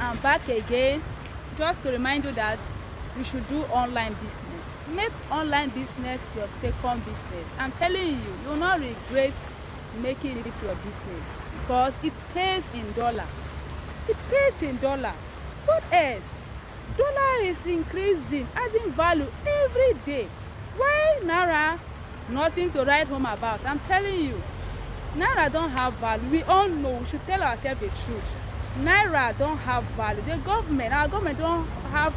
I'm back again just to remind you that you should do online business. Make online business your second business. I'm telling you, you will not regret making it your business because it pays in dollar. It pays in dollar. What else? Dollar is increasing, adding value every day. Why Naira? Nothing to write home about. I'm telling you, Naira don't have value. We all know. We should tell ourselves the truth. Naira don't have value. The government, our government don't have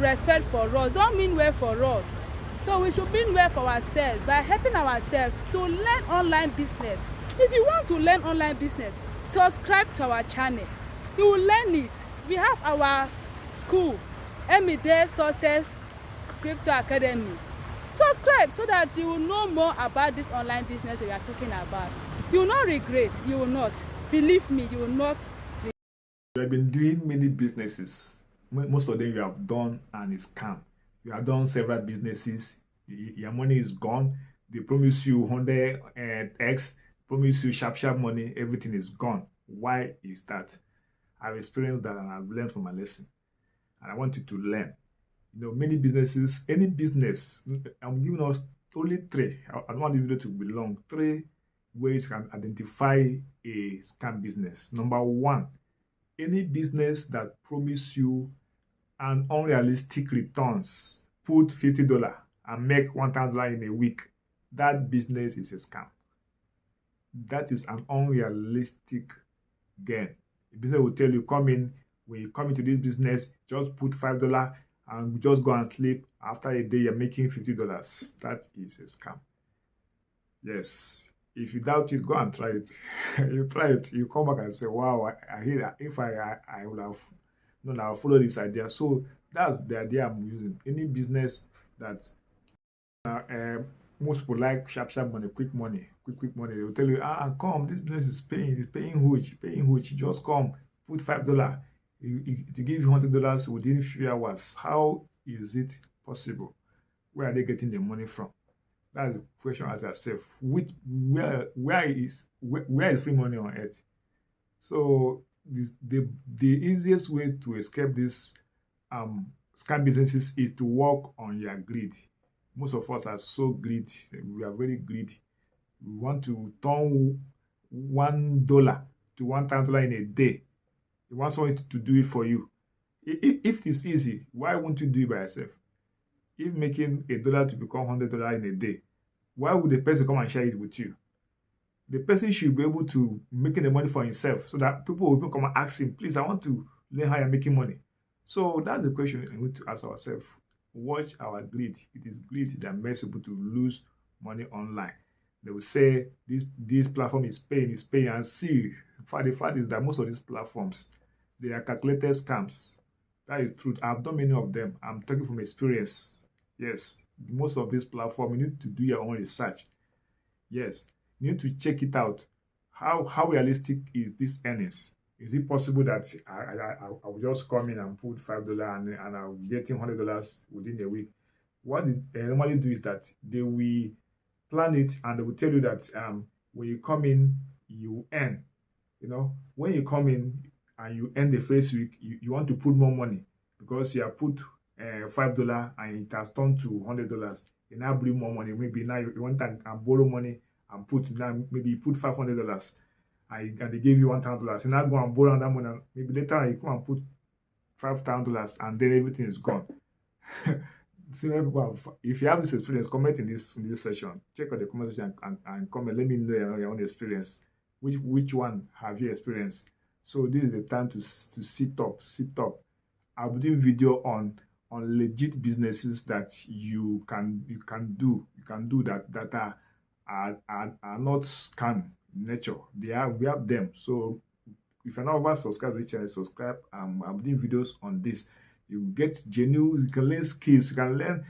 respect for us, don't mean well for us. So we should mean well for ourselves by helping ourselves to learn online business. If you want to learn online business, subscribe to our channel. You will learn it. We have our school, Everyday Success Crypto Academy. Subscribe so that you will know more about this online business we are talking about. You will not regret. You will not. Believe me, you will not. You have been doing many businesses. Most of them you have done and it's scam. You have done several businesses. Your money is gone. They promise you 100x, promise you sharp money. Everything is gone. Why is that? I've experienced that and I've learned from my lesson. And I want you to learn. You know, many businesses, any business, I'm giving us only three. I don't want the video to be long. 3 ways you can identify a scam business. Number 1, any business that promise you an unrealistic returns, put $50 and make $1,000 in a week. That business is a scam. That is an unrealistic gain. The business will tell you, come in, when you come into this business, just put $5 and just go and sleep. After a day, you're making $50. That is a scam. Yes. If you doubt it, go and try it. You try it, you come back and say, wow, I hear that. If I would have known, I'll follow this idea. So that's the idea I'm using. Any business that most people like sharp money, quick money. They will tell you, come, this business is paying huge. Just come, put $5. To give you $100 within a few hours. How is it possible? Where are they getting the money from? That's the question I ask yourself. Where is free money on earth? So the easiest way to escape this scam businesses is to work on your greed. Most of us are so greedy. We are very greedy. We want to turn $1 to $1,000 in a day. You want someone to do it for you. If it's easy, why won't you do it by yourself? If making $1 to become $100 in a day, why would the person come and share it with you? The person should be able to making the money for himself so that people will come and ask him, please, I want to learn how you're making money. So that's the question we need to ask ourselves. Watch our greed. It is greed that makes people to lose money online. They will say this platform is paying, and see, the fact is that most of these platforms, they are calculated scams. That is truth. I've done many of them. I'm talking from experience. Yes, most of this platform, you need to do your own research. Yes, you need to check it out. How realistic is this earnings? Is it possible that I will just come in and put $5 and I'll be getting $100 within a week? What they normally do is that they will plan it and they will tell you that when you come in, you earn. You know, when you come in and you earn the first week, you want to put more money because you have put $5 and it has turned to $100. You now bring more money. Maybe now you want to borrow money and put now maybe you put $500 and they give you $1,000. You now go and borrow that money. And maybe later you come and put $5,000 and then everything is gone. If you have this experience, comment in this session. Check out the comment section and comment. Let me know your own experience. Which one have you experienced? So this is the time to sit up. I'll be doing video on legit businesses that you can do that are not scam in nature. We have them. So if you're not over subscribe to the channel, subscribe. I'm doing videos on this. You get genuine, you can learn skills, you can learn,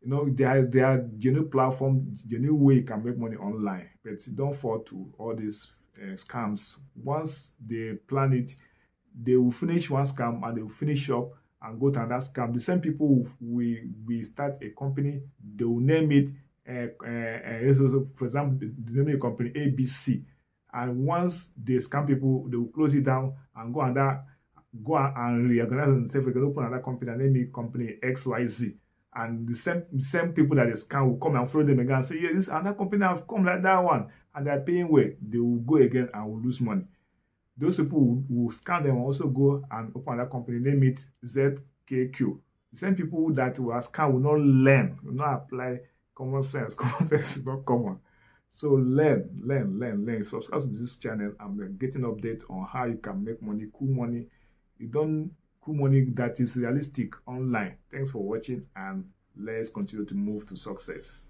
you know, there are genuine platform, genuine way you can make money online. But don't fall to all these scams. Once they plan it, they will finish one scam and they will finish up and go to another scam. The same people we start a company, they will name it for example, the name of the company ABC. And once they scam people, they will close it down and go under go and reorganize themselves. We can open another company and name it company XYZ. And the same people that they scam will come and follow them again and say, yeah, this another company have come like that one, and they're paying well. They will go again and will lose money. Those people will scam them and also go and open another company, name it ZKQ. The same people that were scam will not learn, will not apply common sense. Common sense is not common. So learn. Subscribe to this channel. I'm getting update on how you can make money, cool money. You don't cool money that is realistic online. Thanks for watching, and let's continue to move to success.